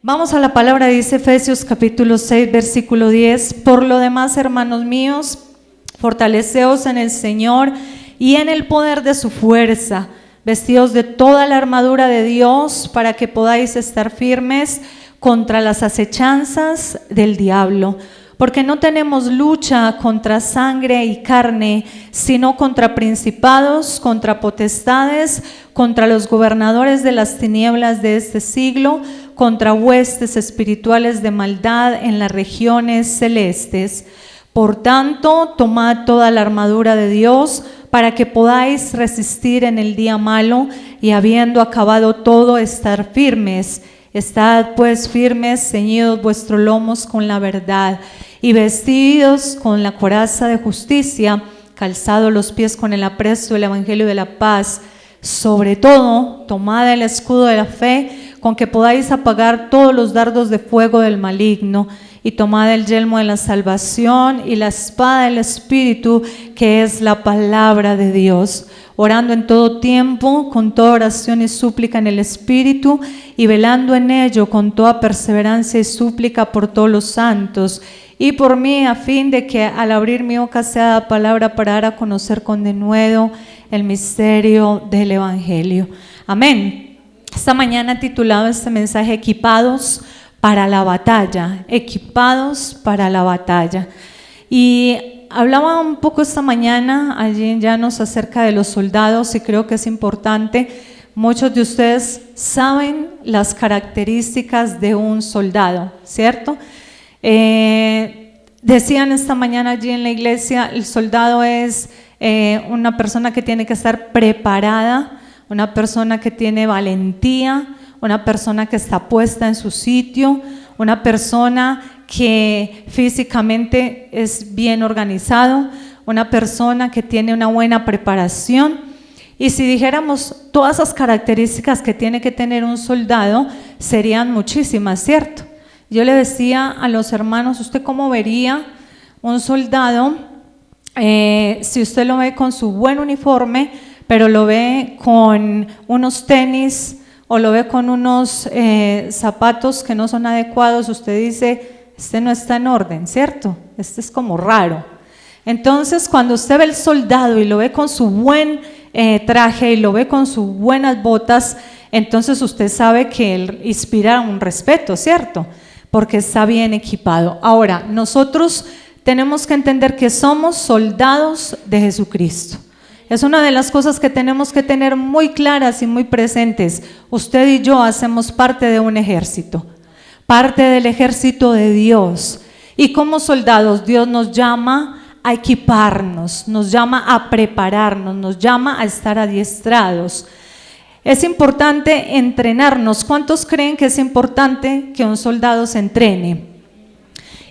Vamos a la palabra, dice Efesios capítulo 6, versículo 10. Por lo demás, hermanos míos, fortaleceos en el Señor y en el poder de su fuerza, vestidos de toda la armadura de Dios para que podáis estar firmes contra las acechanzas del diablo. Porque no tenemos lucha contra sangre y carne, sino contra principados, contra potestades, contra los gobernadores de las tinieblas de este siglo, contra huestes espirituales de maldad en las regiones celestes. Por tanto, tomad toda la armadura de Dios para que podáis resistir en el día malo y habiendo acabado todo, estar firmes. Estad pues firmes, ceñidos vuestros lomos con la verdad y vestidos con la coraza de justicia, calzados los pies con el apresto del evangelio de la paz. Sobre todo, tomad el escudo de la fe, con que podáis apagar todos los dardos de fuego del maligno, y tomad el yelmo de la salvación y la espada del Espíritu, que es la palabra de Dios, orando en todo tiempo, con toda oración y súplica en el Espíritu, y velando en ello con toda perseverancia y súplica por todos los santos, y por mí, a fin de que al abrir mi boca sea dada palabra para dar a conocer con denuedo el misterio del Evangelio. Amén. Esta mañana he titulado este mensaje Equipados para la batalla, equipados para la batalla. Y hablaba un poco esta mañana allí en Llanos acerca de los soldados y creo que es importante. Muchos de ustedes saben las características de un soldado, ¿cierto? Decían esta mañana allí en la iglesia, el soldado es una persona que tiene que estar preparada, una persona que tiene valentía, una persona que está puesta en su sitio, una persona que físicamente es bien organizado, una persona que tiene una buena preparación. Y si dijéramos todas esas características que tiene que tener un soldado, serían muchísimas, ¿cierto? Yo le decía a los hermanos, ¿usted cómo vería un soldado si usted lo ve con su buen uniforme, pero lo ve con unos tenis o lo ve con unos zapatos que no son adecuados? Usted dice, este no está en orden, ¿cierto? Este es como raro. Entonces, cuando usted ve el soldado y lo ve con su buen traje y lo ve con sus buenas botas, entonces usted sabe que él inspira un respeto, ¿cierto? Porque está bien equipado. Ahora, nosotros tenemos que entender que somos soldados de Jesucristo. Es una de las cosas que tenemos que tener muy claras y muy presentes. Usted y yo hacemos parte de un ejército, parte del ejército de Dios. Y como soldados, Dios nos llama a equiparnos, nos llama a prepararnos, nos llama a estar adiestrados. Es importante entrenarnos. ¿Cuántos creen que es importante que un soldado se entrene?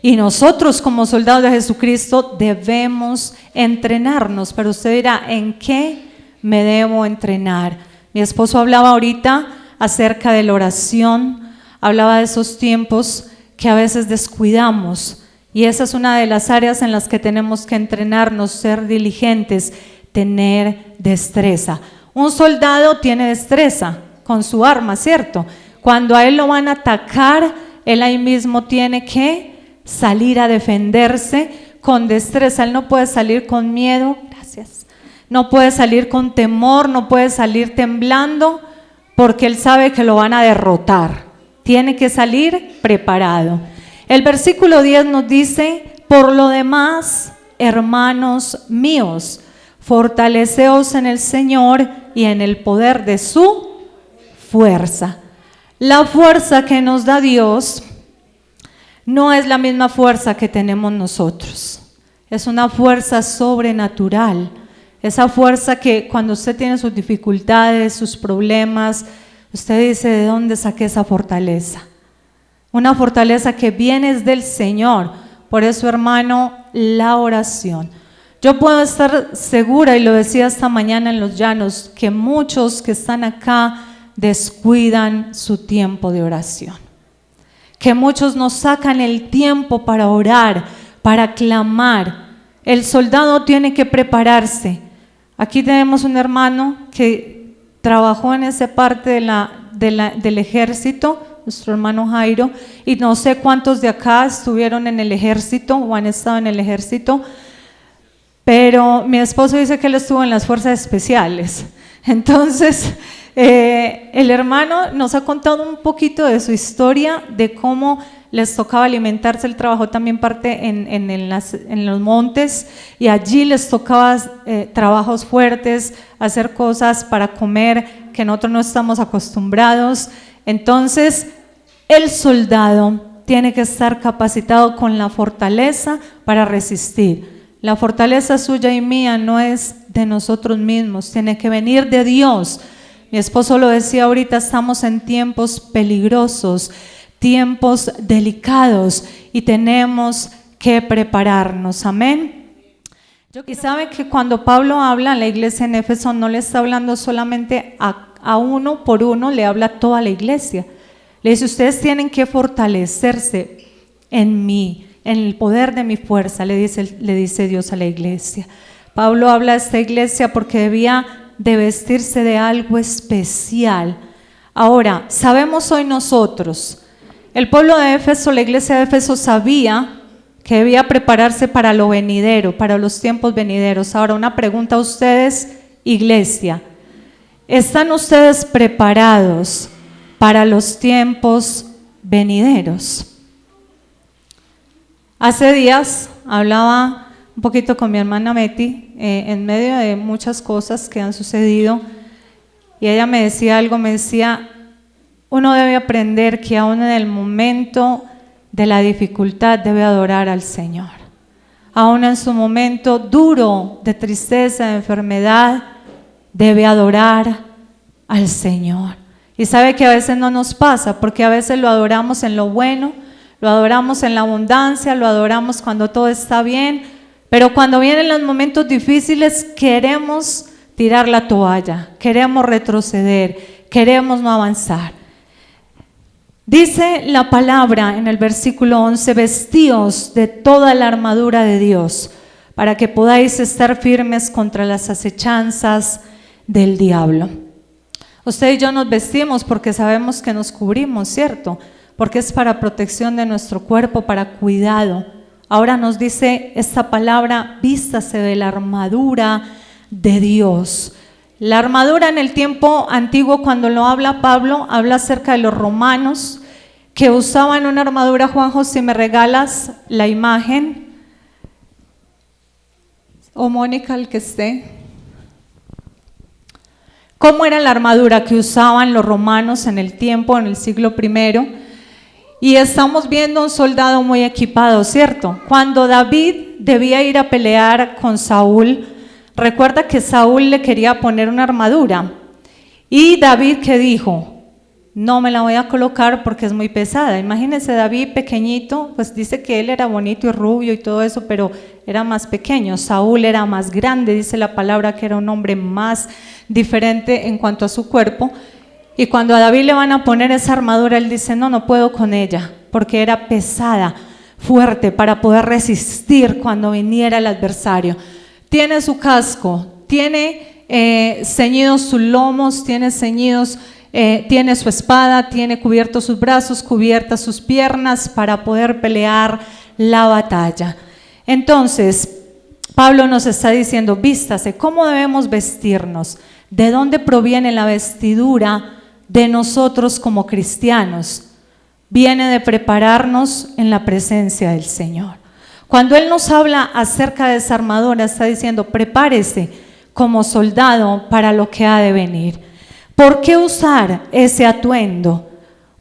Y nosotros como soldados de Jesucristo debemos entrenarnos. Pero usted dirá, ¿en qué me debo entrenar? Mi esposo hablaba ahorita acerca de la oración, hablaba de esos tiempos que a veces descuidamos. Y esa es una de las áreas en las que tenemos que entrenarnos, ser diligentes, tener destreza. Un soldado tiene destreza con su arma, ¿cierto? Cuando a él lo van a atacar, él ahí mismo tiene que salir a defenderse con destreza. Él no puede salir con miedo, gracias. No puede salir con temor, no puede salir temblando, porque él sabe que lo van a derrotar. Tiene que salir preparado. El versículo 10 nos dice, por lo demás, hermanos míos, fortaleceos en el Señor y en el poder de su fuerza. La fuerza que nos da Dios no es la misma fuerza que tenemos nosotros. Es una fuerza sobrenatural. Esa fuerza que cuando usted tiene sus dificultades, sus problemas, usted dice, ¿de dónde saqué esa fortaleza? Una fortaleza que viene del Señor. Por eso, hermano, la oración. Yo puedo estar segura, y lo decía esta mañana en los llanos, que muchos que están acá descuidan su tiempo de oración. Que muchos no sacan el tiempo para orar, para clamar. El soldado tiene que prepararse. Aquí tenemos un hermano que trabajó en esa parte del ejército, nuestro hermano Jairo, y no sé cuántos de acá estuvieron en el ejército o han estado en el ejército, pero mi esposo dice que él estuvo en las fuerzas especiales. Entonces, el hermano nos ha contado un poquito de su historia, de cómo les tocaba alimentarse. Él trabajó también parte en los montes y allí les tocaba trabajos fuertes, hacer cosas para comer que nosotros no estamos acostumbrados. Entonces, el soldado tiene que estar capacitado con la fortaleza para resistir. La fortaleza suya y mía no es de nosotros mismos, tiene que venir de Dios. Mi esposo lo decía ahorita, estamos en tiempos peligrosos, tiempos delicados y tenemos que prepararnos. Amén. Y sabe que cuando Pablo habla a la iglesia en Éfeso, no le está hablando solamente a uno por uno, le habla a toda la iglesia. Le dice, ustedes tienen que fortalecerse en mí, en el poder de mi fuerza, le dice Dios a la iglesia. Pablo habla a esta iglesia porque debía de vestirse de algo especial. Ahora, sabemos hoy nosotros, el pueblo de Éfeso, la iglesia de Éfeso sabía que debía prepararse para lo venidero, para los tiempos venideros. Ahora, una pregunta a ustedes, iglesia, ¿están ustedes preparados para los tiempos venideros? Hace días hablaba un poquito con mi hermana Meti en medio de muchas cosas que han sucedido y ella me decía algo, me decía, uno debe aprender que aún en el momento de la dificultad debe adorar al Señor. Aún en su momento duro de tristeza, de enfermedad, debe adorar al Señor. Y sabe que a veces no nos pasa, porque a veces lo adoramos en lo bueno, lo adoramos en la abundancia, lo adoramos cuando todo está bien, pero cuando vienen los momentos difíciles queremos tirar la toalla, queremos retroceder, queremos no avanzar. Dice la palabra en el versículo 11, vestíos de toda la armadura de Dios, para que podáis estar firmes contra las acechanzas del diablo. Usted y yo nos vestimos porque sabemos que nos cubrimos, ¿cierto? Porque es para protección de nuestro cuerpo, para cuidado. Ahora nos dice esta palabra, vístase de la armadura de Dios. La armadura en el tiempo antiguo, cuando lo habla Pablo, habla acerca de los romanos que usaban una armadura. Juanjo, si me regalas la imagen, o Mónica, el que esté. ¿Cómo era la armadura que usaban los romanos en el tiempo, en el siglo I? Y estamos viendo un soldado muy equipado, ¿cierto? Cuando David debía ir a pelear con Saúl, recuerda que Saúl le quería poner una armadura. Y David, ¿qué dijo? No me la voy a colocar porque es muy pesada. Imagínense, David pequeñito, pues dice que él era bonito y rubio y todo eso, pero era más pequeño. Saúl era más grande, dice la palabra que era un hombre más diferente en cuanto a su cuerpo. Y cuando a David le van a poner esa armadura, él dice, no puedo con ella, porque era pesada, fuerte, para poder resistir cuando viniera el adversario. Tiene su casco, tiene ceñidos sus lomos, tiene ceñidos, tiene su espada, tiene cubiertos sus brazos, cubiertas sus piernas para poder pelear la batalla. Entonces, Pablo nos está diciendo, vístase, ¿cómo debemos vestirnos? ¿De dónde proviene la vestidura de nosotros como cristianos? Viene de prepararnos en la presencia del Señor. Cuando Él nos habla acerca de esa armadura, está diciendo, prepárese como soldado para lo que ha de venir. ¿Por qué usar ese atuendo?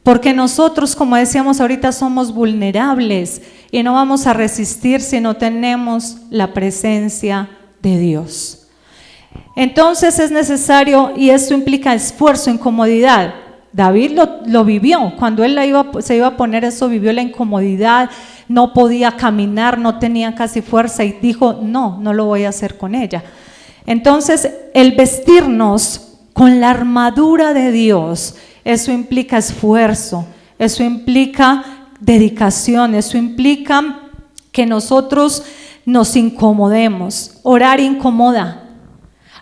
Porque nosotros, como decíamos ahorita, somos vulnerables y no vamos a resistir si no tenemos la presencia de Dios. Entonces es necesario, y esto implica esfuerzo, incomodidad. David lo vivió, cuando él se iba a poner eso, vivió la incomodidad, no podía caminar, no tenía casi fuerza y dijo, no lo voy a hacer con ella. Entonces el vestirnos con la armadura de Dios, eso implica esfuerzo, eso implica dedicación, eso implica que nosotros nos incomodemos. Orar incomoda,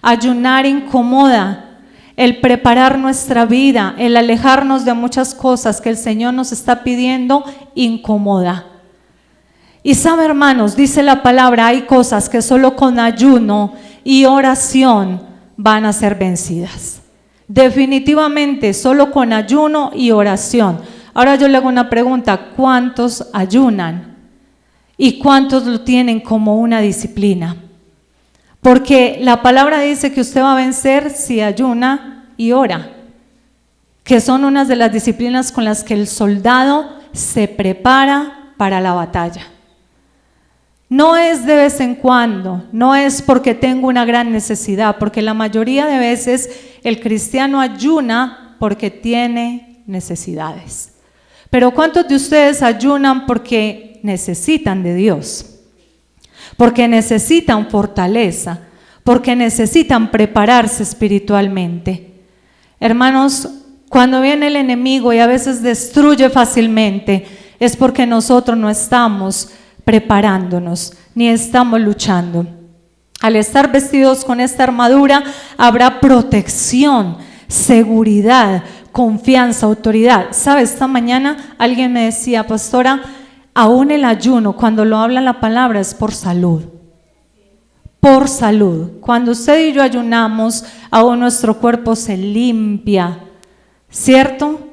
ayunar incomoda, el preparar nuestra vida, el alejarnos de muchas cosas que el Señor nos está pidiendo, incomoda. Y sabe, hermanos, dice la palabra, hay cosas que solo con ayuno y oración van a ser vencidas. Definitivamente, solo con ayuno y oración. Ahora yo le hago una pregunta, ¿cuántos ayunan? ¿Y cuántos lo tienen como una disciplina? Porque la palabra dice que usted va a vencer si ayuna y ora, que son unas de las disciplinas con las que el soldado se prepara para la batalla. No es de vez en cuando, no es porque tengo una gran necesidad, porque la mayoría de veces el cristiano ayuna porque tiene necesidades. Pero ¿cuántos de ustedes ayunan porque necesitan de Dios? Porque necesitan fortaleza, porque necesitan prepararse espiritualmente. Hermanos, cuando viene el enemigo y a veces destruye fácilmente, es porque nosotros no estamos preparándonos, ni estamos luchando. Al estar vestidos con esta armadura, habrá protección, seguridad, confianza, autoridad. ¿Sabe? Esta mañana alguien me decía, pastora, aún el ayuno, cuando lo habla la palabra, es por salud. Por salud. Cuando usted y yo ayunamos, aún nuestro cuerpo se limpia, ¿cierto?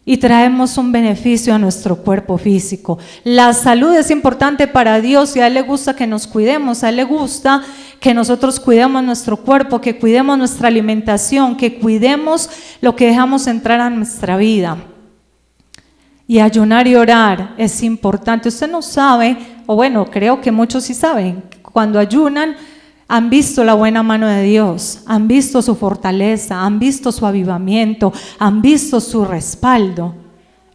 Y traemos un beneficio a nuestro cuerpo físico. La salud es importante para Dios y a Él le gusta que nos cuidemos, a Él le gusta que nosotros cuidemos nuestro cuerpo, que cuidemos nuestra alimentación, que cuidemos lo que dejamos entrar a nuestra vida. Y ayunar y orar es importante. Usted no sabe, o bueno, creo que muchos sí saben, cuando ayunan han visto la buena mano de Dios, han visto su fortaleza, han visto su avivamiento, han visto su respaldo.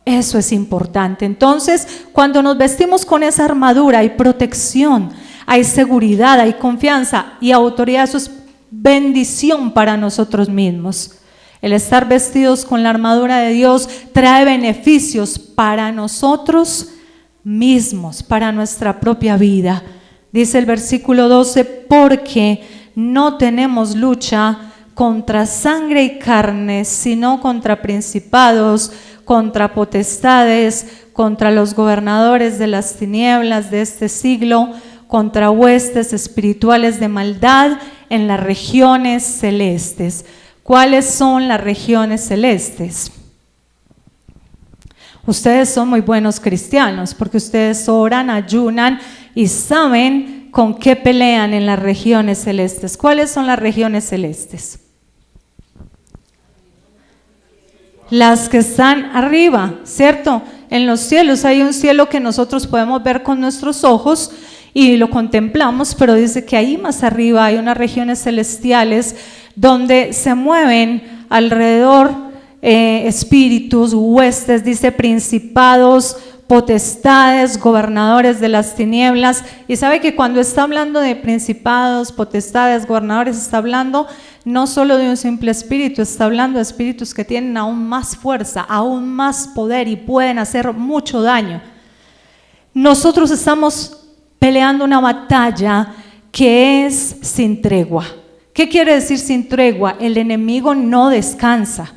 Eso es importante. Entonces, cuando nos vestimos con esa armadura hay protección, hay seguridad, hay confianza y autoridad. Eso es bendición para nosotros mismos. El estar vestidos con la armadura de Dios trae beneficios para nosotros mismos, para nuestra propia vida. Dice el versículo 12, porque no tenemos lucha contra sangre y carne, sino contra principados, contra potestades, contra los gobernadores de las tinieblas de este siglo, contra huestes espirituales de maldad en las regiones celestes. ¿Cuáles son las regiones celestes? Ustedes son muy buenos cristianos porque ustedes oran, ayunan y saben con qué pelean en las regiones celestes. ¿Cuáles son las regiones celestes? Las que están arriba, ¿cierto? En los cielos hay un cielo que nosotros podemos ver con nuestros ojos y lo contemplamos, pero dice que ahí más arriba hay unas regiones celestiales donde se mueven alrededor espíritus, huestes, dice principados, potestades, gobernadores de las tinieblas. Y sabe que cuando está hablando de principados, potestades, gobernadores, está hablando no solo de un simple espíritu, está hablando de espíritus que tienen aún más fuerza, aún más poder y pueden hacer mucho daño. Nosotros estamos peleando una batalla que es sin tregua. ¿Qué quiere decir sin tregua? El enemigo no descansa.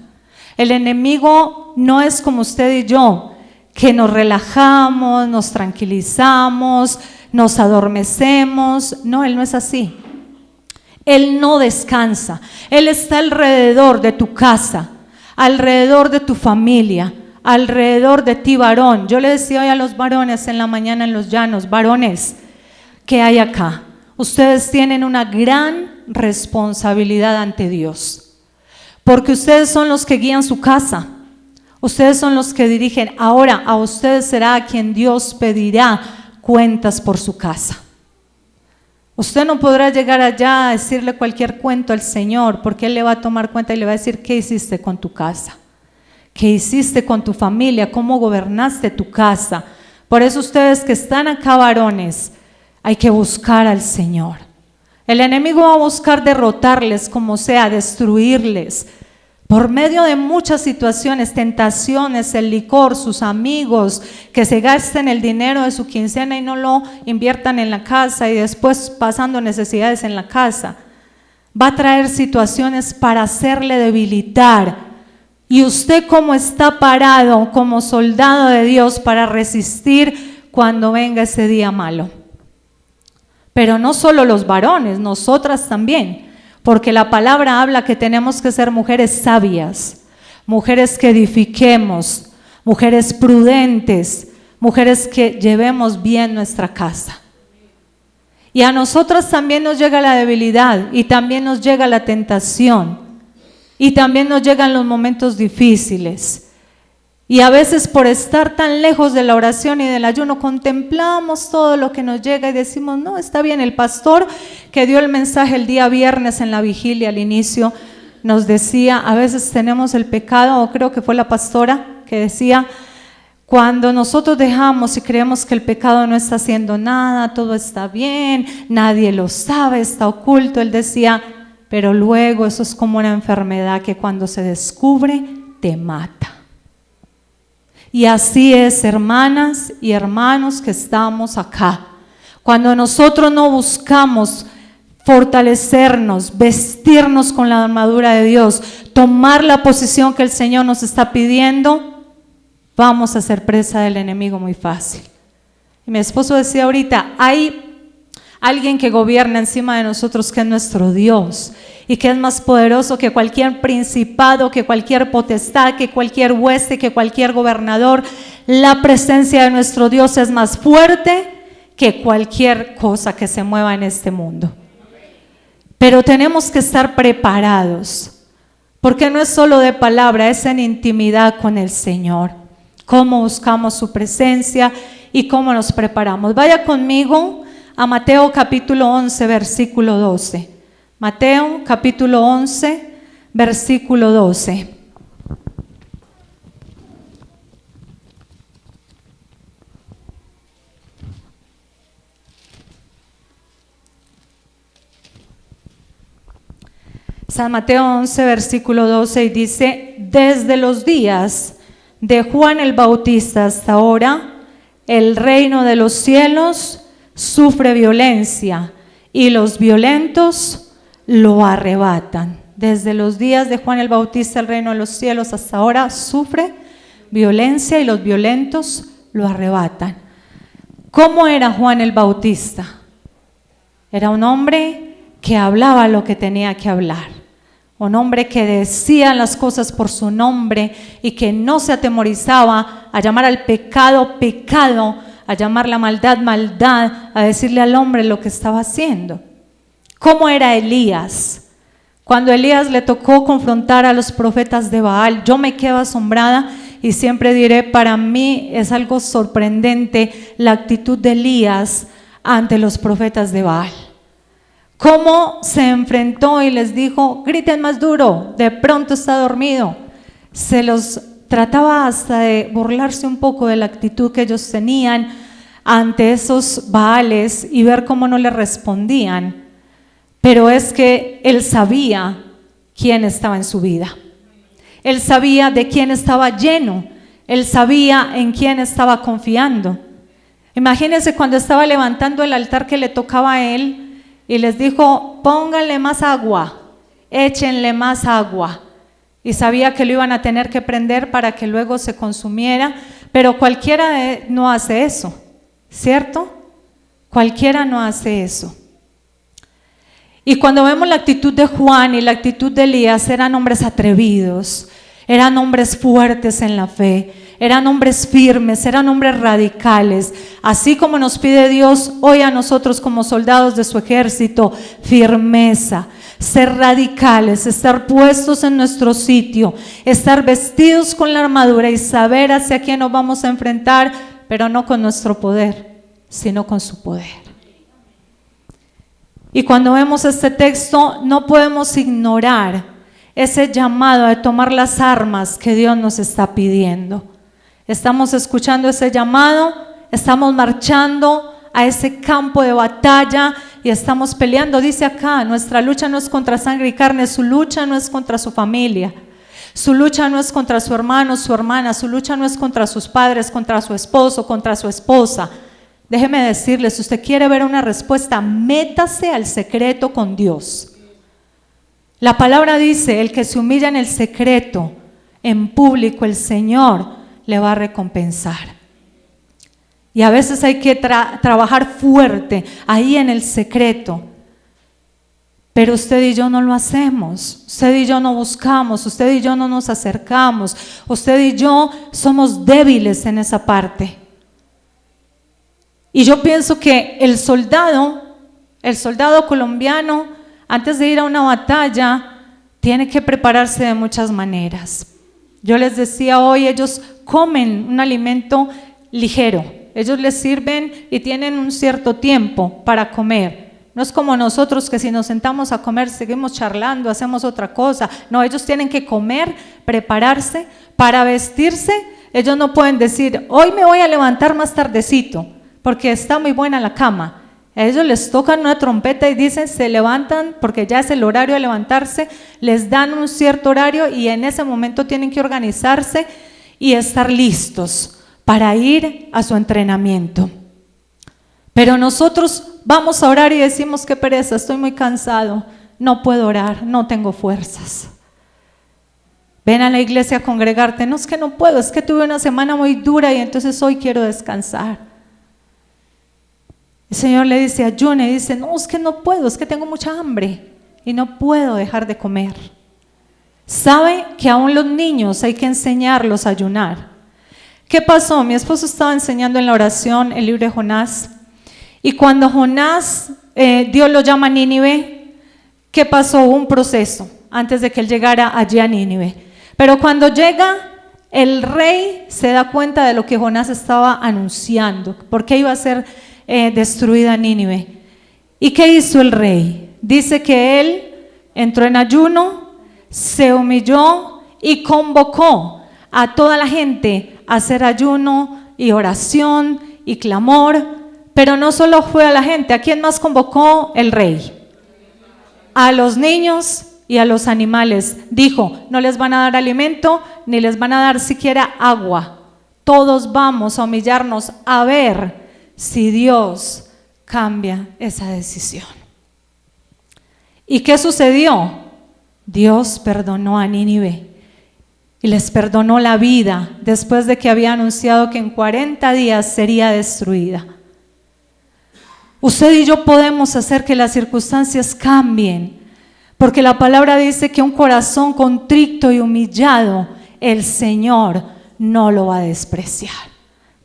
El enemigo no es como usted y yo, que nos relajamos, nos tranquilizamos, nos adormecemos. No, él no es así. Él no descansa. Él está alrededor de tu casa, alrededor de tu familia, alrededor de ti, varón. Yo le decía hoy a los varones en la mañana en los llanos, varones, ¿qué hay acá? Ustedes tienen una gran responsabilidad ante Dios. Porque ustedes son los que guían su casa, ustedes son los que dirigen. Ahora a ustedes será a quien Dios pedirá cuentas por su casa. Usted no podrá llegar allá a decirle cualquier cuento al Señor, porque Él le va a tomar cuenta y le va a decir qué hiciste con tu casa, qué hiciste con tu familia, cómo gobernaste tu casa. Por eso ustedes que están acá, varones, hay que buscar al Señor. El enemigo va a buscar derrotarles como sea, destruirles por medio de muchas situaciones, tentaciones, el licor, sus amigos, que se gasten el dinero de su quincena y no lo inviertan en la casa y después pasando necesidades en la casa. va a traer situaciones para hacerle debilitar. Y usted, como está parado como soldado de Dios para resistir cuando venga ese día malo. Pero no solo los varones, nosotras también, porque la palabra habla que tenemos que ser mujeres sabias, mujeres que edifiquemos, mujeres prudentes, mujeres que llevemos bien nuestra casa. Y a nosotras también nos llega la debilidad y también nos llega la tentación y también nos llegan los momentos difíciles. Y a veces, por estar tan lejos de la oración y del ayuno, contemplamos todo lo que nos llega y decimos, no, está bien. El pastor que dio el mensaje el día viernes en la vigilia al inicio nos decía, a veces tenemos el pecado, o creo que fue la pastora que decía, cuando nosotros dejamos y creemos que el pecado no está haciendo nada, todo está bien, nadie lo sabe, está oculto, él decía, pero luego eso es como una enfermedad que cuando se descubre te mata. Y así es, hermanas y hermanos que estamos acá. Cuando nosotros no buscamos fortalecernos, vestirnos con la armadura de Dios, tomar la posición que el Señor nos está pidiendo, vamos a ser presa del enemigo muy fácil. Y mi esposo decía ahorita, hay alguien que gobierna encima de nosotros que es nuestro Dios y que es más poderoso que cualquier principado, que cualquier potestad, que cualquier hueste, que cualquier gobernador. La presencia de nuestro Dios es más fuerte que cualquier cosa que se mueva en este mundo. Pero tenemos que estar preparados, porque no es solo de palabra, es en intimidad con el Señor. Cómo buscamos su presencia y cómo nos preparamos. Vaya conmigo a Mateo capítulo 11, versículo 12. Mateo capítulo 11, versículo 12. San Mateo 11, versículo 12, y dice, desde los días de Juan el Bautista hasta ahora, el reino de los cielos sufre violencia y los violentos lo arrebatan. Desde los días de Juan el Bautista, el reino de los cielos hasta ahora sufre violencia y los violentos lo arrebatan. ¿Cómo era Juan el Bautista? Era un hombre que hablaba lo que tenía que hablar, un hombre que decía las cosas por su nombre y que no se atemorizaba a llamar al pecado, pecado, a llamar la maldad, maldad, a decirle al hombre lo que estaba haciendo. ¿Cómo era Elías? Cuando Elías le tocó confrontar a los profetas de Baal, yo me quedo asombrada y siempre diré, para mí es algo sorprendente la actitud de Elías ante los profetas de Baal. Cómo se enfrentó y les dijo, griten más duro, de pronto está dormido. Se los trataba hasta de burlarse un poco de la actitud que ellos tenían ante esos Baales y ver cómo no le respondían. Pero es que él sabía quién estaba en su vida. Él sabía de quién estaba lleno. Él sabía en quién estaba confiando. Imagínense cuando estaba levantando el altar que le tocaba a él y les dijo, pónganle más agua, échenle más agua. Y sabía que lo iban a tener que prender para que luego se consumiera, pero cualquiera no hace eso, ¿cierto? Cualquiera no hace eso. Y cuando vemos la actitud de Juan y la actitud de Elías, eran hombres atrevidos, eran hombres fuertes en la fe, eran hombres firmes, eran hombres radicales, así como nos pide Dios hoy a nosotros como soldados de su ejército, firmeza, ser radicales, estar puestos en nuestro sitio, estar vestidos con la armadura y saber hacia quién nos vamos a enfrentar, pero no con nuestro poder, sino con su poder. Y cuando vemos este texto, no podemos ignorar ese llamado a tomar las armas que Dios nos está pidiendo. Estamos escuchando ese llamado, estamos marchando a ese campo de batalla y estamos peleando. Dice acá, nuestra lucha no es contra sangre y carne, su lucha no es contra su familia, su lucha no es contra su hermano, su hermana, su lucha no es contra sus padres, contra su esposo, contra su esposa. Déjeme decirle, si usted quiere ver una respuesta, métase al secreto con Dios. La palabra dice, el que se humilla en el secreto, en público, el Señor le va a recompensar. Y a veces hay que trabajar fuerte ahí en el secreto. Pero usted y yo no lo hacemos, usted y yo no buscamos, usted y yo no nos acercamos, usted y yo somos débiles en esa parte. Y yo pienso que el soldado colombiano, antes de ir a una batalla, tiene que prepararse de muchas maneras. Yo les decía hoy, ellos comen un alimento ligero, ellos les sirven y tienen un cierto tiempo para comer. No es como nosotros que si nos sentamos a comer seguimos charlando, hacemos otra cosa. No, ellos tienen que comer, prepararse, para vestirse. Ellos no pueden decir, hoy me voy a levantar más tardecito porque está muy buena la cama. A ellos les tocan una trompeta y dicen, se levantan porque ya es el horario de levantarse, les dan un cierto horario y en ese momento tienen que organizarse y estar listos para ir a su entrenamiento. Pero nosotros vamos a orar y decimos, qué pereza, estoy muy cansado, no puedo orar, no tengo fuerzas. Ven a la iglesia a congregarte, no es que no puedo, es que tuve una semana muy dura y entonces hoy quiero descansar. El Señor le dice, ayune, y dice, no, es que no puedo, es que tengo mucha hambre y no puedo dejar de comer. ¿Sabe que aún los niños hay que enseñarlos a ayunar? ¿Qué pasó? Mi esposo estaba enseñando en la oración el libro de Jonás. Y cuando Jonás, Dios lo llama a Nínive, ¿qué pasó? Hubo un proceso antes de que él llegara allí a Nínive. Pero cuando llega, el rey se da cuenta de lo que Jonás estaba anunciando, porque iba a ser destruida Nínive. ¿Y qué hizo el rey? Dice que él entró en ayuno, se humilló y convocó a toda la gente a hacer ayuno y oración y clamor. Pero no solo fue a la gente, ¿a quién más convocó el rey? A los niños y a los animales. Dijo, no les van a dar alimento, ni les van a dar siquiera agua. Todos vamos a humillarnos a ver si Dios cambia esa decisión. ¿Y qué sucedió? Dios perdonó a Nínive y les perdonó la vida después de que había anunciado que en 40 días sería destruida. Usted y yo podemos hacer que las circunstancias cambien, porque la palabra dice que un corazón contrito y humillado, el Señor no lo va a despreciar.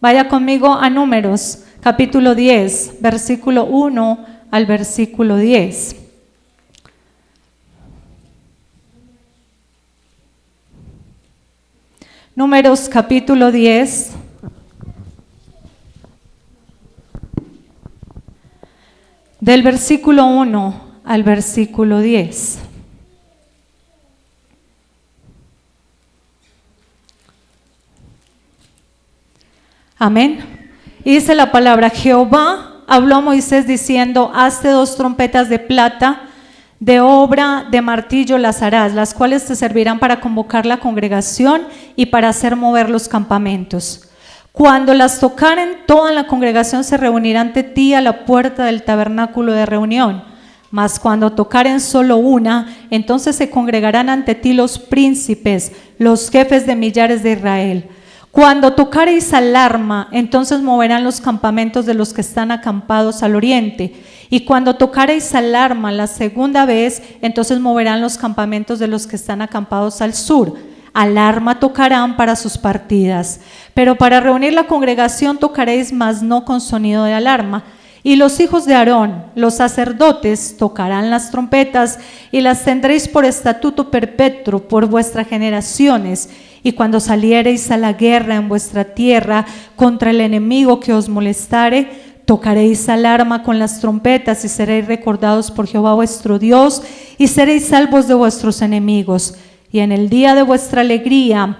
Vaya conmigo a Números, capítulo 10, versículo 1 al versículo 10. Números, capítulo 10. Del versículo 1 al versículo 10. Amén. Y dice la palabra, Jehová habló a Moisés diciendo, hazte 2 trompetas de plata, de obra de martillo las harás, las cuales te servirán para convocar la congregación y para hacer mover los campamentos. Cuando las tocaren, toda la congregación se reunirá ante ti a la puerta del tabernáculo de reunión. Mas cuando tocaren solo una, entonces se congregarán ante ti los príncipes, los jefes de millares de Israel. Cuando tocareis alarma, entonces moverán los campamentos de los que están acampados al oriente. Y cuando tocareis alarma la segunda vez, entonces moverán los campamentos de los que están acampados al sur. Alarma tocarán para sus partidas, pero para reunir la congregación tocaréis, mas no con sonido de alarma. Y los hijos de Aarón, los sacerdotes, tocarán las trompetas y las tendréis por estatuto perpetuo por vuestras generaciones. Y cuando saliereis a la guerra en vuestra tierra contra el enemigo que os molestare, tocaréis alarma con las trompetas y seréis recordados por Jehová vuestro Dios y seréis salvos de vuestros enemigos. Y en el día de vuestra alegría,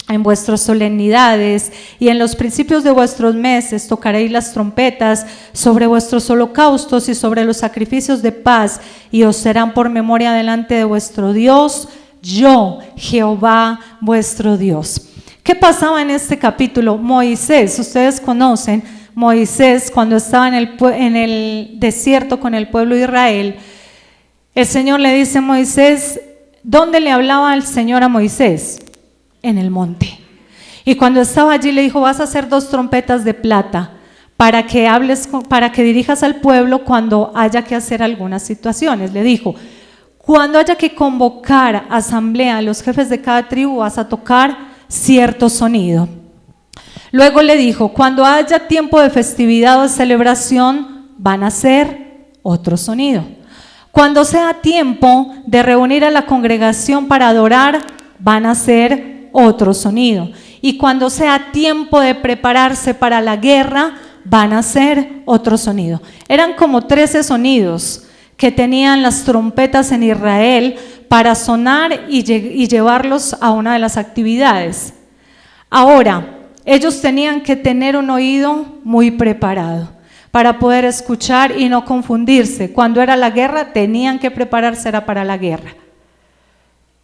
en vuestras solemnidades y en los principios de vuestros meses tocaréis las trompetas sobre vuestros holocaustos y sobre los sacrificios de paz, y os serán por memoria delante de vuestro Dios, yo, Jehová vuestro Dios. ¿Qué pasaba en este capítulo? Moisés, ustedes conocen, Moisés cuando estaba en el desierto con el pueblo de Israel, el Señor le dice a Moisés, ¿dónde le hablaba el Señor a Moisés? En el monte. Y cuando estaba allí le dijo, vas a hacer 2 trompetas de plata para que hables, para que dirijas al pueblo cuando haya que hacer algunas situaciones. Le dijo, cuando haya que convocar asamblea a los jefes de cada tribu, vas a tocar cierto sonido. Luego le dijo, cuando haya tiempo de festividad o de celebración, van a hacer otro sonido. Cuando sea tiempo de reunir a la congregación para adorar, van a hacer otro sonido. Y cuando sea tiempo de prepararse para la guerra, van a hacer otro sonido. Eran como 13 sonidos que tenían las trompetas en Israel para sonar y llevarlos a una de las actividades. Ahora, ellos tenían que tener un oído muy preparado para poder escuchar y no confundirse. Cuando era la guerra, tenían que prepararse, era para la guerra.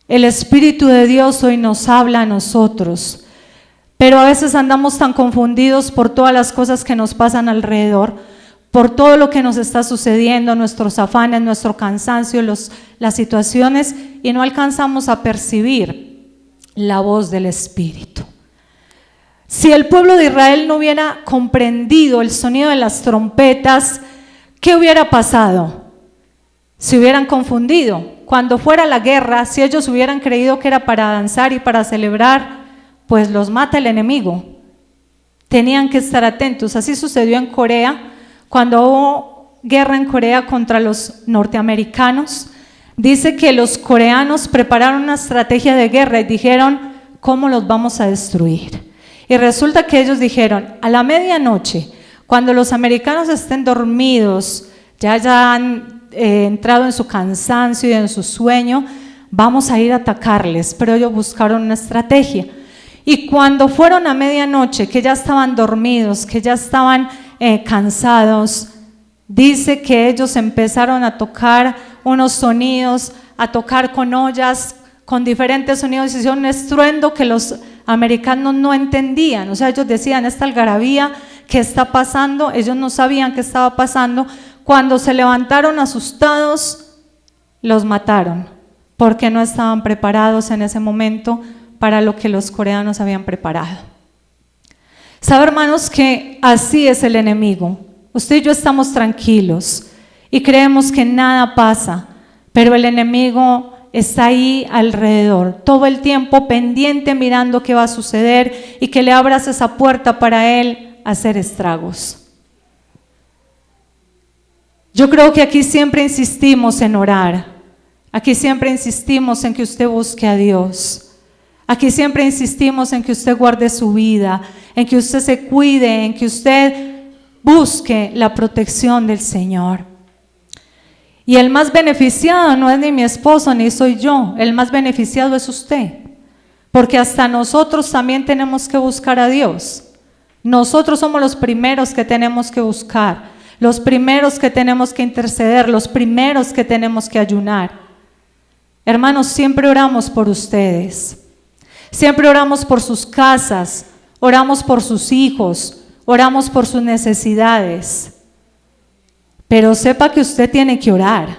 El Espíritu de Dios hoy nos habla a nosotros, pero a veces andamos tan confundidos por todas las cosas que nos pasan alrededor, por todo lo que nos está sucediendo, nuestros afanes, nuestro cansancio, las situaciones, y no alcanzamos a percibir la voz del Espíritu. Si el pueblo de Israel no hubiera comprendido el sonido de las trompetas, ¿qué hubiera pasado? Se hubieran confundido. Cuando fuera la guerra, si ellos hubieran creído que era para danzar y para celebrar, pues los mata el enemigo. Tenían que estar atentos. Así sucedió en Corea, cuando hubo guerra en Corea contra los norteamericanos. Dice que los coreanos prepararon una estrategia de guerra y dijeron, ¿cómo los vamos a destruir? Y resulta que ellos dijeron, a la medianoche, cuando los americanos estén dormidos, ya han entrado en su cansancio y en su sueño, vamos a ir a atacarles. Pero ellos buscaron una estrategia. Y cuando fueron a medianoche, que ya estaban dormidos, que ya estaban cansados, dice que ellos empezaron a tocar unos sonidos, a tocar con ollas, con diferentes sonidos, y hicieron un estruendo que los americanos no entendían. O sea, ellos decían, esta algarabía, ¿qué está pasando? Ellos no sabían qué estaba pasando. Cuando se levantaron asustados, los mataron, porque no estaban preparados en ese momento para lo que los coreanos habían preparado. Sabe, hermanos, que así es el enemigo. Usted y yo estamos tranquilos y creemos que nada pasa, pero el enemigo está ahí alrededor, todo el tiempo pendiente, mirando qué va a suceder y que le abras esa puerta para él hacer estragos. Yo creo que aquí siempre insistimos en orar, aquí siempre insistimos en que usted busque a Dios. Aquí siempre insistimos en que usted guarde su vida, en que usted se cuide, en que usted busque la protección del Señor. Y el más beneficiado no es ni mi esposo ni soy yo, el más beneficiado es usted, porque hasta nosotros también tenemos que buscar a Dios. Nosotros somos los primeros que tenemos que buscar, los primeros que tenemos que interceder, los primeros que tenemos que ayunar. Hermanos, siempre oramos por ustedes. Siempre oramos por sus casas, oramos por sus hijos, oramos por sus necesidades. Pero sepa que usted tiene que orar.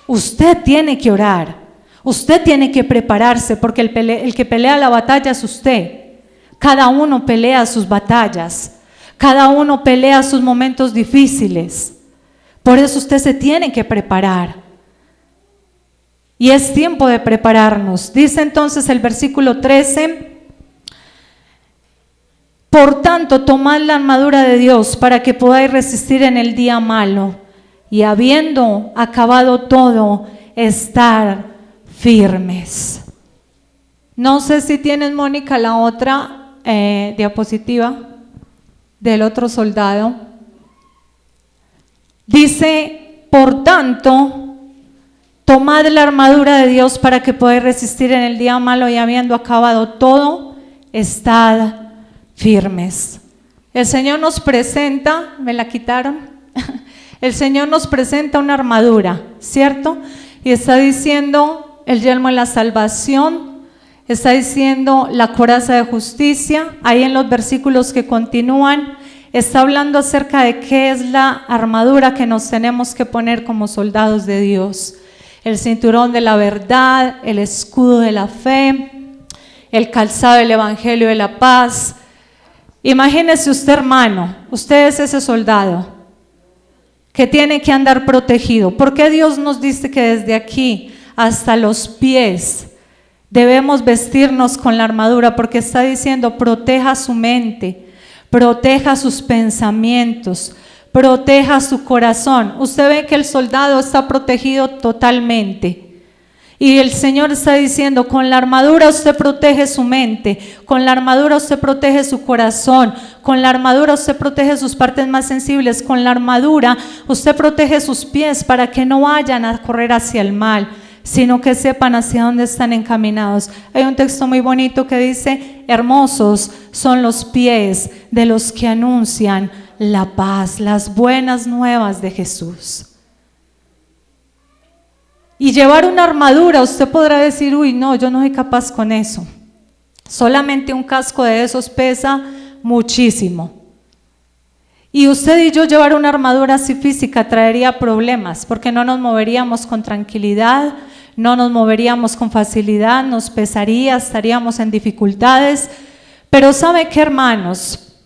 Usted tiene que orar. Usted tiene que prepararse, porque el que pelea la batalla es usted. Cada uno pelea sus batallas. Cada uno pelea sus momentos difíciles. Por eso usted se tiene que preparar. Y es tiempo de prepararnos. Dice entonces el versículo 13, por tanto, tomad la armadura de Dios para que podáis resistir en el día malo, y habiendo acabado todo, estar firmes. No sé si tienes, Mónica, la otra diapositiva del otro soldado. Dice, por tanto, tomad la armadura de Dios para que podáis resistir en el día malo, y habiendo acabado todo, estad firmes. El Señor nos presenta, ¿me la quitaron? El Señor nos presenta una armadura, ¿cierto? Y está diciendo el yelmo de la salvación, está diciendo la coraza de justicia. Ahí en los versículos que continúan está hablando acerca de qué es la armadura que nos tenemos que poner como soldados de Dios. el cinturón de la verdad, el escudo de la fe, el calzado del evangelio de la paz. Imagínese usted, hermano, usted es ese soldado que tiene que andar protegido. ¿Por qué Dios nos dice que desde aquí hasta los pies debemos vestirnos con la armadura? Porque está diciendo: proteja su mente, proteja sus pensamientos, proteja su corazón. Usted ve que el soldado está protegido totalmente. Y el Señor está diciendo: con la armadura usted protege su mente, con la armadura usted protege su corazón, con la armadura usted protege sus partes más sensibles, con la armadura usted protege sus pies para que no vayan a correr hacia el mal, sino que sepan hacia dónde están encaminados. Hay un texto muy bonito que dice: hermosos son los pies de los que anuncian la paz, las buenas nuevas de Jesús. Y llevar una armadura, usted podrá decir: uy, no, yo no soy capaz con eso. Solamente un casco de esos pesa muchísimo. Y usted y yo llevar una armadura así física traería problemas, porque no nos moveríamos con tranquilidad, no nos moveríamos con facilidad, nos pesaría, estaríamos en dificultades. Pero ¿sabe qué, hermanos?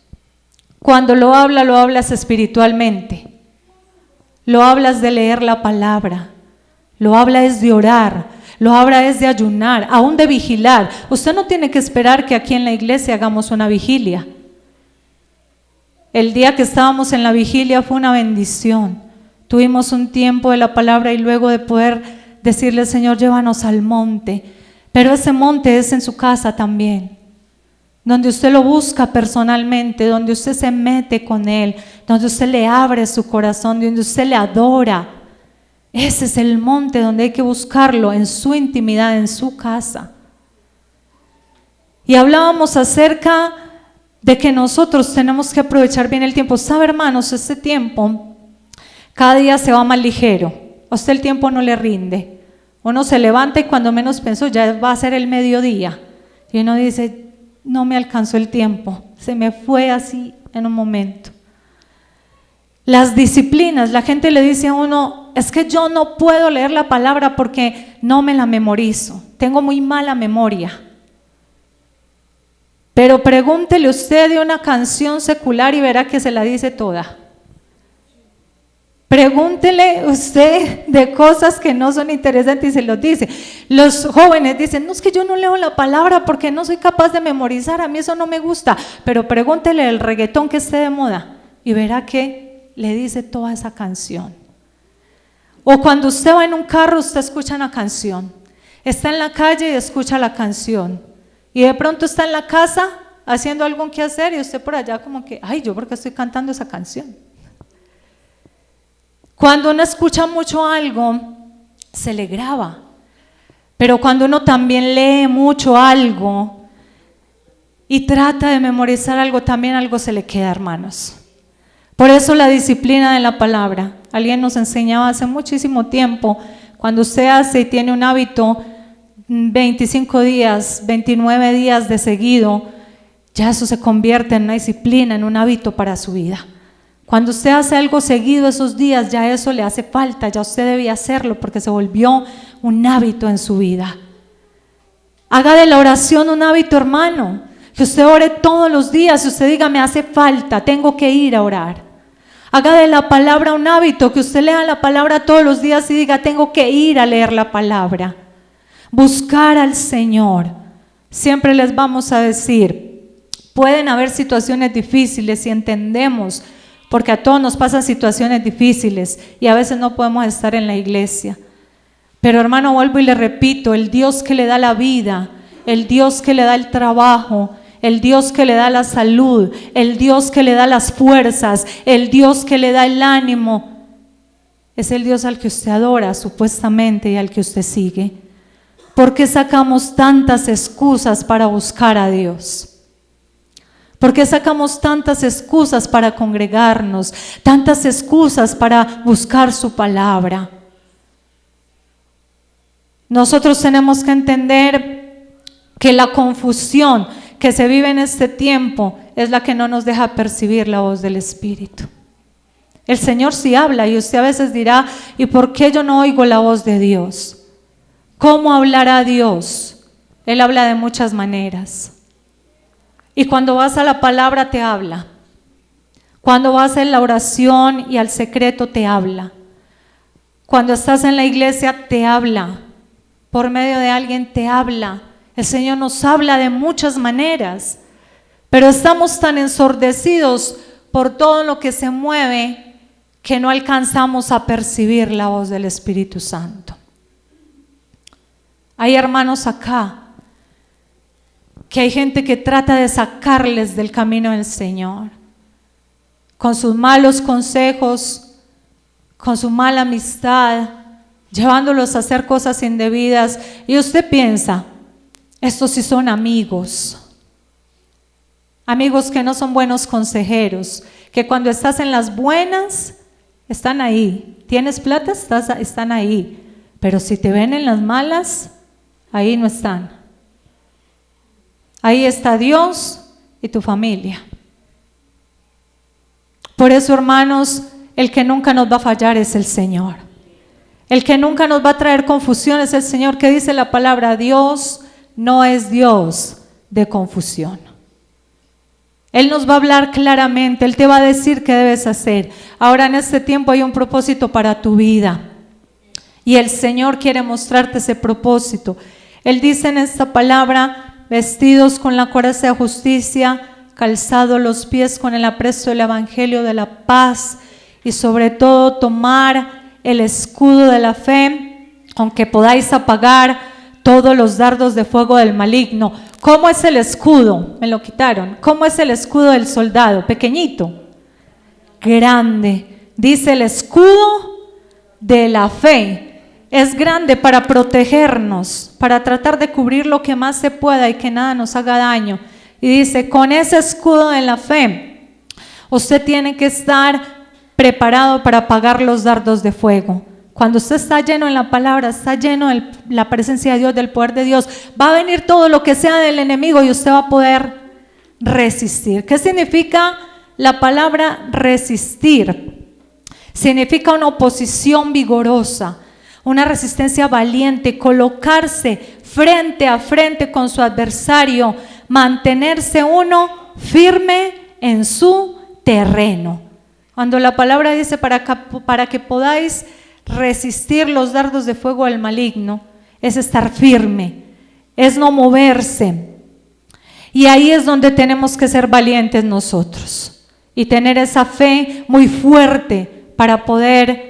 Cuando lo hablas espiritualmente. Lo hablas de leer la palabra. Lo habla es de orar, lo habla es de ayunar, aún de vigilar. Usted no tiene que esperar que aquí en la iglesia hagamos una vigilia. El día que estábamos en la vigilia fue una bendición. Tuvimos un tiempo de la palabra y luego de poder decirle: Señor, llévanos al monte. Pero ese monte es en su casa también, donde usted lo busca personalmente, donde usted se mete con Él, donde usted le abre su corazón, donde usted le adora. Ese es el monte donde hay que buscarlo, en su intimidad, en su casa. Y hablábamos acerca de que nosotros tenemos que aprovechar bien el tiempo. ¿Sabe, hermanos? Este tiempo cada día se va más ligero. A usted el tiempo no le rinde. Uno se levanta y cuando menos pensó ya va a ser el mediodía. Y uno dice: no me alcanzó el tiempo, se me fue así en un momento. Las disciplinas, la gente le dice a uno: es que yo no puedo leer la palabra porque no me la memorizo, tengo muy mala memoria. Pero pregúntele usted de una canción secular y verá que se la dice toda. Pregúntele usted de cosas que no son interesantes y se los dice. Los jóvenes dicen: no, es que yo no leo la palabra porque no soy capaz de memorizar, a mí eso no me gusta. Pero pregúntele el reggaetón que esté de moda y verá que le dice toda esa canción. O cuando usted va en un carro, usted escucha una canción. Está en la calle y escucha la canción. Y de pronto está en la casa haciendo algún quehacer y usted por allá como que: ay, ¿yo por qué estoy cantando esa canción? Cuando uno escucha mucho algo, se le graba. Pero cuando uno también lee mucho algo y trata de memorizar algo, también algo se le queda, hermanos. Por eso la disciplina de la palabra. Alguien nos enseñaba hace muchísimo tiempo: cuando usted hace y tiene un hábito 25 días, 29 días de seguido, ya eso se convierte en una disciplina, en un hábito para su vida. Cuando usted hace algo seguido esos días, ya eso le hace falta, ya usted debía hacerlo porque se volvió un hábito en su vida. Haga de la oración un hábito, hermano, que usted ore todos los días y usted diga: me hace falta, tengo que ir a orar. Haga de la palabra un hábito, que usted lea la palabra todos los días y diga: tengo que ir a leer la palabra. Buscar al Señor. Siempre les vamos a decir: pueden haber situaciones difíciles y entendemos, porque a todos nos pasan situaciones difíciles y a veces no podemos estar en la iglesia. Pero, hermano, vuelvo y le repito: el Dios que le da la vida, el Dios que le da el trabajo, el Dios que le da la salud, el Dios que le da las fuerzas, el Dios que le da el ánimo, es el Dios al que usted adora supuestamente y al que usted sigue. ¿Por qué sacamos tantas excusas para buscar a Dios? ¿Por qué sacamos tantas excusas para congregarnos? Tantas excusas para buscar su palabra. Nosotros tenemos que entender que la confusión que se vive en este tiempo es la que no nos deja percibir la voz del Espíritu. El Señor sí habla y usted a veces dirá, ¿y por qué yo no oigo la voz de Dios? ¿Cómo hablará Dios? Él habla de muchas maneras. Y cuando vas a la palabra te habla. Cuando vas en la oración y al secreto te habla. Cuando estás en la iglesia te habla. Por medio de alguien te habla. El Señor nos habla de muchas maneras. Pero estamos tan ensordecidos por todo lo que se mueve que no alcanzamos a percibir la voz del Espíritu Santo. Hay hermanos acá que hay gente que trata de sacarles del camino del Señor con sus malos consejos, con su mala amistad, llevándolos a hacer cosas indebidas, y usted piensa, estos sí son amigos que no son buenos consejeros, que cuando estás en las buenas están ahí, tienes plata, están ahí, pero si te ven en las malas, ahí no están. Ahí está Dios y tu familia. Por eso, hermanos, el que nunca nos va a fallar es el Señor. El que nunca nos va a traer confusión es el Señor, que dice la palabra, Dios no es Dios de confusión. Él nos va a hablar claramente, Él te va a decir qué debes hacer. Ahora en este tiempo hay un propósito para tu vida y el Señor quiere mostrarte ese propósito. Él dice en esta palabra, vestidos con la coraza de justicia, calzados los pies con el apresto del evangelio de la paz y sobre todo tomar el escudo de la fe con que podáis apagar todos los dardos de fuego del maligno. ¿Cómo es el escudo? Me lo quitaron. ¿Cómo es el escudo del soldado? Pequeñito, grande. Dice el escudo de la fe. Es grande para protegernos, para tratar de cubrir lo que más se pueda y que nada nos haga daño. Y dice, con ese escudo de la fe, usted tiene que estar preparado para apagar los dardos de fuego. Cuando usted está lleno en la palabra, está lleno de la presencia de Dios, del poder de Dios, va a venir todo lo que sea del enemigo y usted va a poder resistir. ¿Qué significa la palabra resistir? Significa una oposición vigorosa, una resistencia valiente, colocarse frente a frente con su adversario, mantenerse uno firme en su terreno. Cuando la palabra dice para que podáis resistir los dardos de fuego del maligno, es estar firme, es no moverse. Y ahí es donde tenemos que ser valientes nosotros y tener esa fe muy fuerte para poder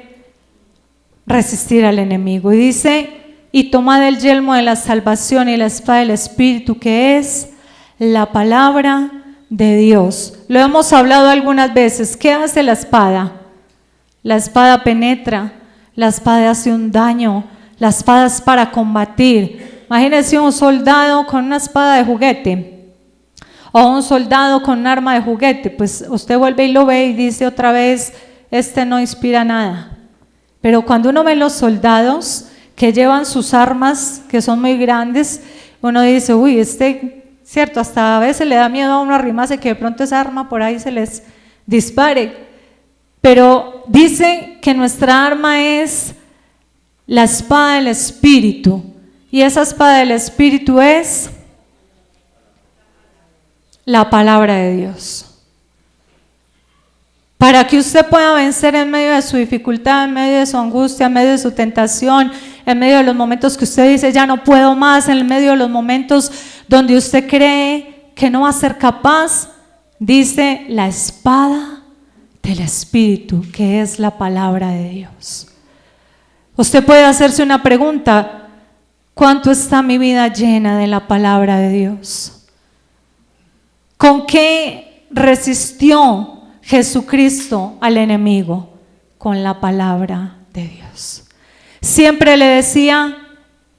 resistir al enemigo. Y dice, y tomad el yelmo de la salvación y la espada del Espíritu, que es la palabra de Dios. Lo hemos hablado algunas veces. ¿Qué hace la espada? La espada penetra. La espada hace un daño, la espada es para combatir. Imagínense un soldado con una espada de juguete o un soldado con un arma de juguete, pues usted vuelve y lo ve y dice otra vez, este no inspira nada. Pero cuando uno ve los soldados que llevan sus armas, que son muy grandes, uno dice, uy, cierto, hasta a veces le da miedo a uno arrimarse que de pronto esa arma por ahí se les dispare. Pero dice que nuestra arma es la espada del Espíritu. Y esa espada del Espíritu es la palabra de Dios. Para que usted pueda vencer en medio de su dificultad, en medio de su angustia, en medio de su tentación, en medio de los momentos que usted dice ya no puedo más, en medio de los momentos donde usted cree que no va a ser capaz, dice la espada del Espíritu, que es la palabra de Dios. Usted puede hacerse una pregunta: ¿cuánto está mi vida llena de la palabra de Dios? ¿Con qué resistió Jesucristo al enemigo? Con la palabra de Dios. Siempre le decía,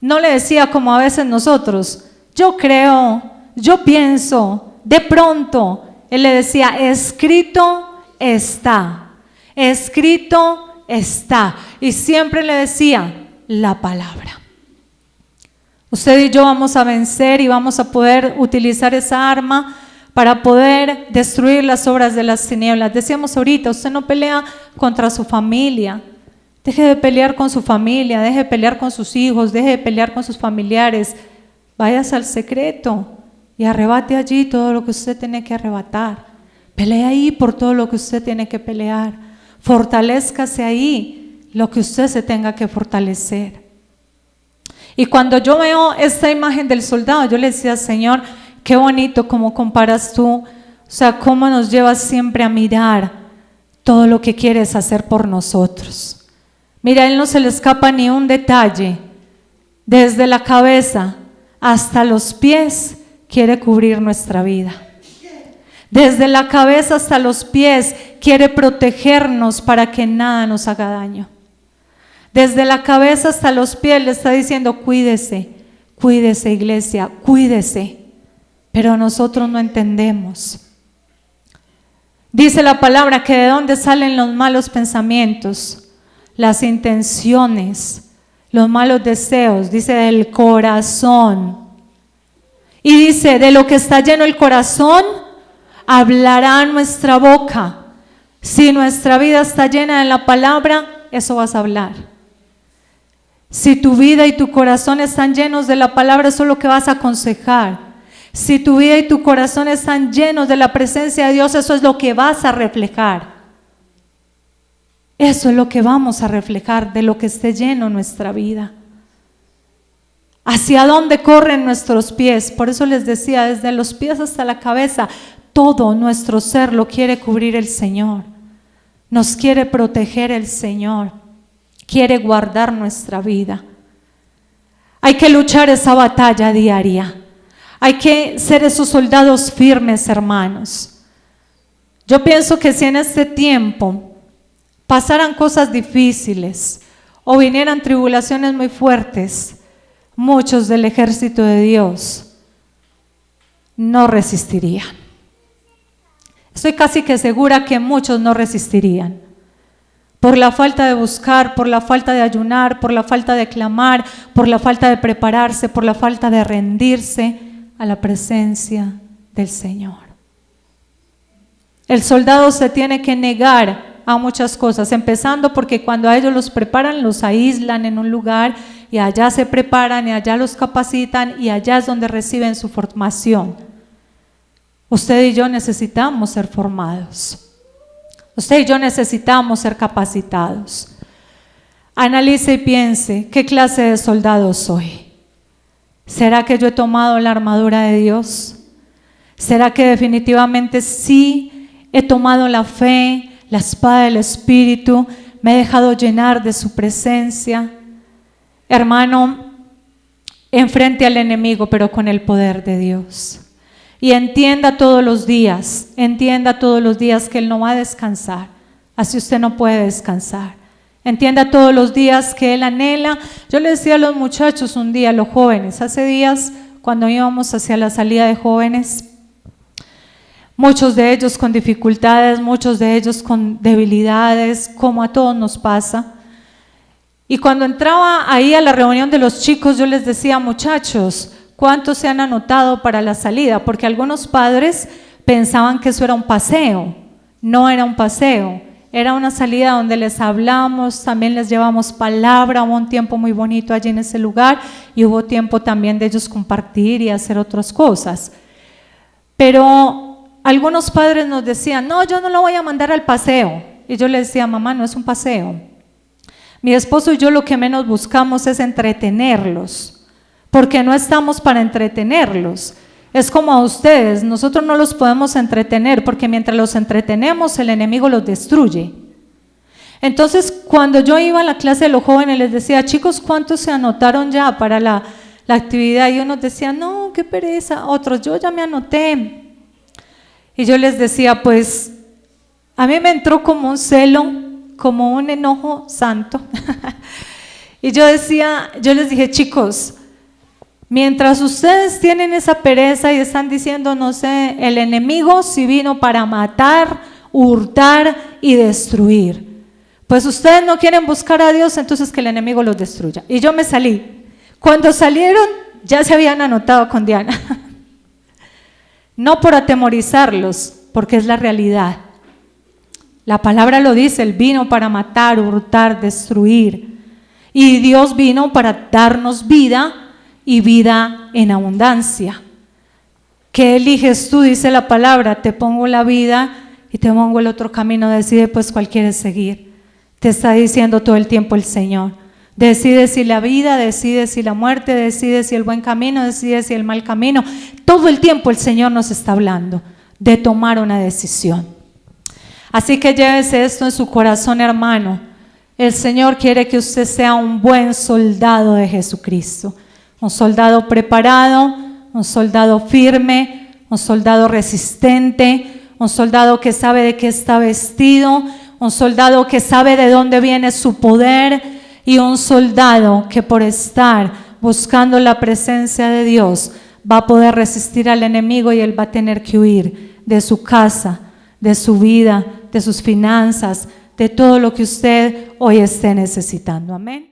no le decía como a veces nosotros, yo creo, yo pienso, de pronto. Él le decía, escrito está, escrito está. Y siempre le decía la palabra. Usted y yo vamos a vencer y vamos a poder utilizar esa arma para poder destruir las obras de las tinieblas. Decíamos ahorita, usted no pelea contra su familia. Deje de pelear con su familia, deje de pelear con sus hijos, deje de pelear con sus familiares. Váyase al secreto y arrebate allí todo lo que usted tiene que arrebatar. Pelee ahí por todo lo que usted tiene que pelear. Fortalézcase ahí lo que usted se tenga que fortalecer. Y cuando yo veo esta imagen del soldado, yo le decía, Señor, qué bonito cómo comparas tú, o sea, cómo nos llevas siempre a mirar todo lo que quieres hacer por nosotros. Mira, a Él no se le escapa ni un detalle. Desde la cabeza hasta los pies quiere cubrir nuestra vida. Desde la cabeza hasta los pies quiere protegernos para que nada nos haga daño. Desde la cabeza hasta los pies le está diciendo, cuídese, cuídese iglesia, cuídese. Pero nosotros no entendemos. Dice la palabra que de dónde salen los malos pensamientos, las intenciones, los malos deseos, dice del corazón. Y dice, de lo que está lleno el corazón, hablará nuestra boca. Si nuestra vida está llena de la palabra, eso vas a hablar. Si tu vida y tu corazón están llenos de la palabra, eso es lo que vas a aconsejar. Si tu vida y tu corazón están llenos de la presencia de Dios, eso es lo que vas a reflejar. Eso es lo que vamos a reflejar de lo que esté lleno nuestra vida. ¿Hacia dónde corren nuestros pies? Por eso les decía, desde los pies hasta la cabeza, todo nuestro ser lo quiere cubrir el Señor. Nos quiere proteger el Señor. Quiere guardar nuestra vida. Hay que luchar esa batalla diaria. Hay que ser esos soldados firmes, hermanos. Yo pienso que si en este tiempo pasaran cosas difíciles o vinieran tribulaciones muy fuertes, muchos del ejército de Dios no resistirían. Estoy casi que segura que muchos no resistirían. Por la falta de buscar, por la falta de ayunar, por la falta de clamar, por la falta de prepararse, por la falta de rendirse a la presencia del Señor. El soldado se tiene que negar a muchas cosas, empezando porque cuando a ellos los preparan, los aíslan en un lugar y allá se preparan y allá los capacitan y allá es donde reciben su formación. Usted y yo necesitamos ser formados. Usted y yo necesitamos ser capacitados. Analice y piense, ¿qué clase de soldado soy? ¿Será que yo he tomado la armadura de Dios? ¿Será que definitivamente sí he tomado la fe, la espada del Espíritu? ¿Me he dejado llenar de su presencia? Hermano, enfrente al enemigo, pero con el poder de Dios. Y entienda todos los días que Él no va a descansar, así usted no puede descansar. Entienda todos los días que Él anhela. Yo le decía a los muchachos un día, a los jóvenes, hace días cuando íbamos hacia la salida de jóvenes, muchos de ellos con dificultades, muchos de ellos con debilidades, como a todos nos pasa. Y cuando entraba ahí a la reunión de los chicos, yo les decía, muchachos, ¿cuántos se han anotado para la salida? Porque algunos padres pensaban que eso era un paseo. No era un paseo, era una salida donde les hablamos, también les llevamos palabra. Hubo un tiempo muy bonito allí en ese lugar y hubo tiempo también de ellos compartir y hacer otras cosas. Pero algunos padres nos decían, no, yo no lo voy a mandar al paseo. Y yo les decía, mamá, no es un paseo. Mi esposo y yo lo que menos buscamos es entretenerlos, porque no estamos para entretenerlos. Es como a ustedes, nosotros no los podemos entretener, porque mientras los entretenemos el enemigo los destruye. Entonces, cuando yo iba a la clase de los jóvenes les decía, chicos, ¿cuántos se anotaron ya para la actividad? Y unos decían, no, qué pereza. Otros, yo ya me anoté. Y yo les decía, pues, a mí me entró como un celo, como un enojo santo. Y yo les dije, chicos, mientras ustedes tienen esa pereza y están diciendo, no sé, el enemigo sí vino para matar, hurtar y destruir. Pues ustedes no quieren buscar a Dios, entonces que el enemigo los destruya. Y yo me salí. Cuando salieron, ya se habían anotado con Diana. No por atemorizarlos, porque es la realidad. La palabra lo dice, Él vino para matar, hurtar, destruir. Y Dios vino para darnos vida y vida en abundancia. ¿Qué eliges tú? Dice la palabra, te pongo la vida y te pongo el otro camino, decide pues cuál quieres seguir. Te está diciendo todo el tiempo el Señor. Decide si la vida, decide si la muerte, decide si el buen camino, decide si el mal camino. Todo el tiempo el Señor nos está hablando de tomar una decisión. Así que llévese esto en su corazón, hermano. El Señor quiere que usted sea un buen soldado de Jesucristo. Un soldado preparado, un soldado firme, un soldado resistente, un soldado que sabe de qué está vestido, un soldado que sabe de dónde viene su poder y un soldado que por estar buscando la presencia de Dios va a poder resistir al enemigo y él va a tener que huir de su casa, de su vida, de sus finanzas, de todo lo que usted hoy esté necesitando. Amén.